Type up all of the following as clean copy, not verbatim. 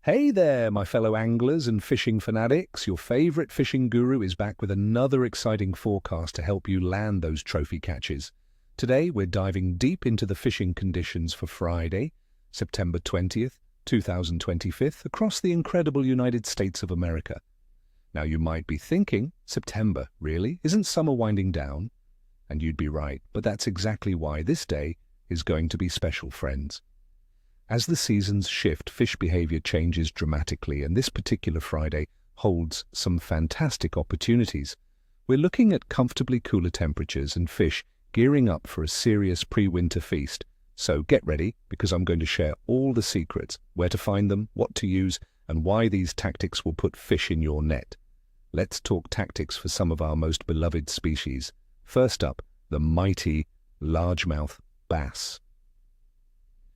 Hey there, my fellow anglers and fishing fanatics. Your favorite fishing guru is back with another exciting forecast to help you land those trophy catches. Today, we're diving deep into the fishing conditions for Friday, September 20th, 2025, across the incredible United States of America. Now, you might be thinking, September, really? Isn't summer winding down? And you'd be right, but that's exactly why this day is going to be special, friends. As the seasons shift, fish behavior changes dramatically, and this particular Friday holds some fantastic opportunities. We're looking at comfortably cooler temperatures and fish gearing up for a serious pre-winter feast. So get ready, because I'm going to share all the secrets, where to find them, what to use, and why these tactics will put fish in your net. Let's talk tactics for some of our most beloved species. First up, the mighty largemouth bass.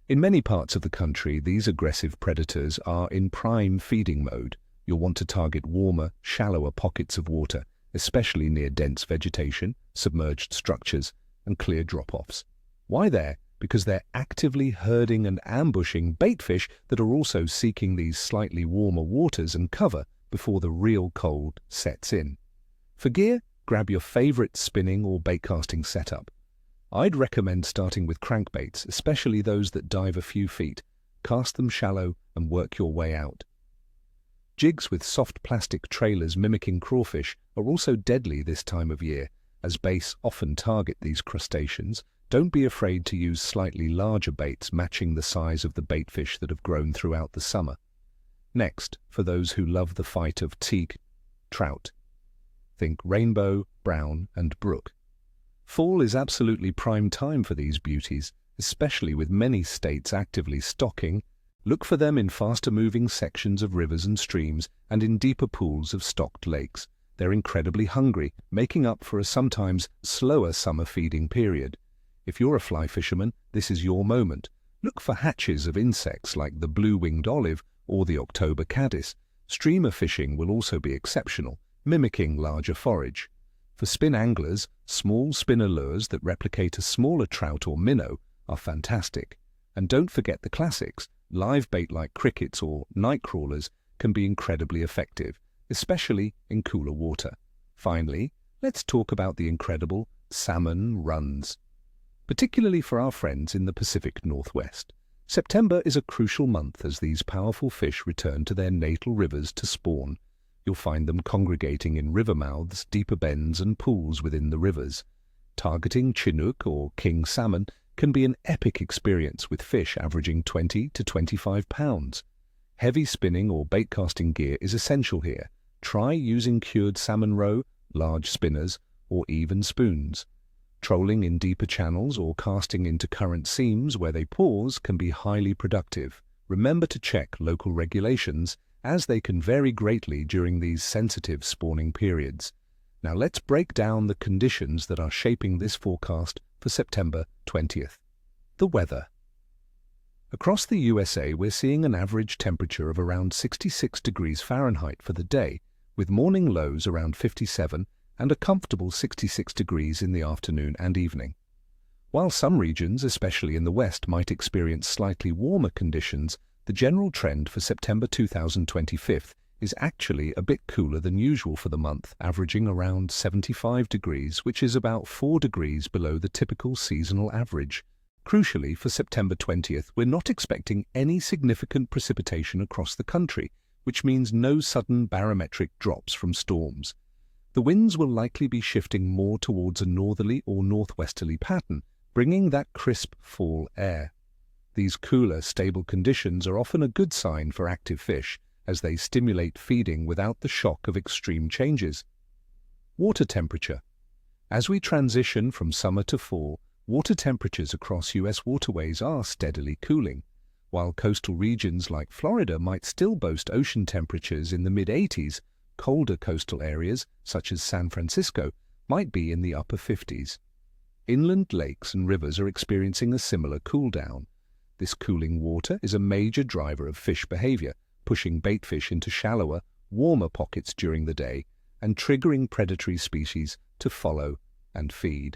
In many parts of the country, these aggressive predators are in prime feeding mode. You'll want to target warmer, shallower pockets of water, especially near dense vegetation, submerged structures, and clear drop-offs. Why there? Because they're actively herding and ambushing baitfish that are also seeking these slightly warmer waters and cover before the real cold sets in. For gear, grab your favorite spinning or baitcasting setup. I'd recommend starting with crankbaits, especially those that dive a few feet. Cast them shallow and work your way out. Jigs with soft plastic trailers mimicking crawfish are also deadly this time of year, as bass often target these crustaceans. Don't be afraid to use slightly larger baits matching the size of the baitfish that have grown throughout the summer. Next, for those who love the fight of teak, trout. Think rainbow, brown, and brook. Fall is absolutely prime time for these beauties, especially with many states actively stocking. Look for them in faster-moving sections of rivers and streams and in deeper pools of stocked lakes. They're incredibly hungry, making up for a sometimes slower summer feeding period. If you're a fly fisherman, this is your moment. Look for hatches of insects like the blue-winged olive or the October caddis. Streamer fishing will also be exceptional, mimicking larger forage. For spin anglers, small spinner lures that replicate a smaller trout or minnow are fantastic. And don't forget the classics. Live bait like crickets or night crawlers can be incredibly effective, especially in cooler water. Finally, let's talk about the incredible salmon runs. Particularly for our friends in the Pacific Northwest. September is a crucial month as these powerful fish return to their natal rivers to spawn. You'll find them congregating in river mouths, deeper bends, and pools within the rivers. Targeting Chinook or king salmon can be an epic experience with fish averaging 20 to 25 pounds. Heavy spinning or baitcasting gear is essential here. Try using cured salmon roe, large spinners, or even spoons. Trolling in deeper channels or casting into current seams where they pause can be highly productive. Remember to check local regulations, as they can vary greatly during these sensitive spawning periods. Now let's break down the conditions that are shaping this forecast for September 20th. The weather. Across the USA, we're seeing an average temperature of around 66 degrees Fahrenheit for the day, with morning lows around 57 and a comfortable 66 degrees in the afternoon and evening. While some regions, especially in the west, might experience slightly warmer conditions, the general trend for September 2025 is actually a bit cooler than usual for the month, averaging around 75 degrees, which is about 4 degrees below the typical seasonal average. Crucially, for September 20th, we're not expecting any significant precipitation across the country, which means no sudden barometric drops from storms. The winds will likely be shifting more towards a northerly or northwesterly pattern, bringing that crisp fall air. These cooler, stable conditions are often a good sign for active fish, as they stimulate feeding without the shock of extreme changes. Water temperature. As we transition from summer to fall, water temperatures across U.S. waterways are steadily cooling. While coastal regions like Florida might still boast ocean temperatures in the mid-80s, colder coastal areas, such as San Francisco, might be in the upper 50s. Inland lakes and rivers are experiencing a similar cool-down. This cooling water is a major driver of fish behavior, pushing baitfish into shallower, warmer pockets during the day and triggering predatory species to follow and feed.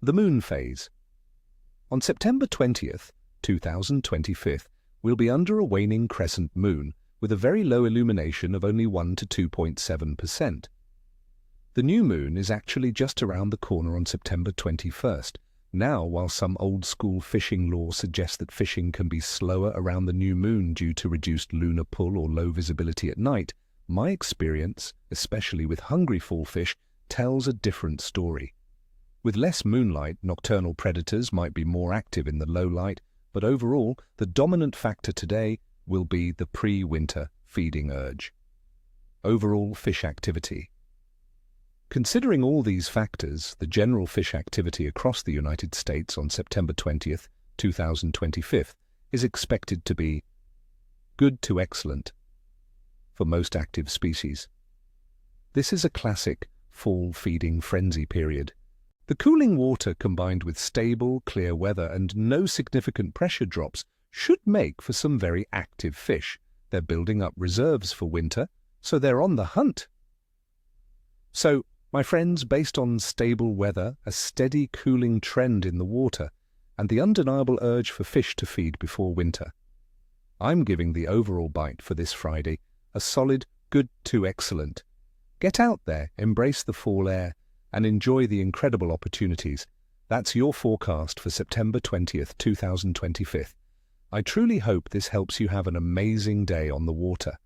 The moon phase. On September 20th, 2025, we'll be under a waning crescent moon, with a very low illumination of only 1 to 2.7%. The new moon is actually just around the corner on September 21st. Now, while some old-school fishing lore suggests that fishing can be slower around the new moon due to reduced lunar pull or low visibility at night, my experience, especially with hungry fall fish, tells a different story. With less moonlight, nocturnal predators might be more active in the low light, but overall, the dominant factor today will be the pre-winter feeding urge. Overall fish activity. Considering all these factors, the general fish activity across the United States on September 20th, 2025 is expected to be good to excellent for most active species. This is a classic fall feeding frenzy period. The cooling water combined with stable, clear weather and no significant pressure drops should make for some very active fish. They're building up reserves for winter, so they're on the hunt. So, my friends, based on stable weather, a steady cooling trend in the water, and the undeniable urge for fish to feed before winter, I'm giving the overall bite for this Friday a solid good to excellent. Get out there, embrace the fall air, and enjoy the incredible opportunities. That's your forecast for September 20th, 2025. I truly hope this helps you have an amazing day on the water.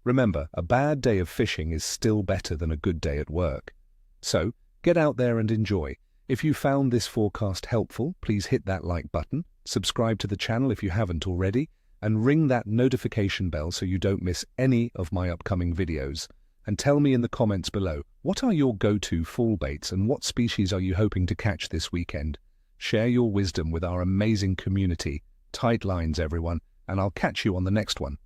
Remember, a bad day of fishing is still better than a good day at work. So, get out there and enjoy. If you found this forecast helpful, please hit that like button, subscribe to the channel if you haven't already, and ring that notification bell so you don't miss any of my upcoming videos. And tell me in the comments below, what are your go-to fall baits and what species are you hoping to catch this weekend? Share your wisdom with our amazing community. Tight lines, everyone, and I'll catch you on the next one.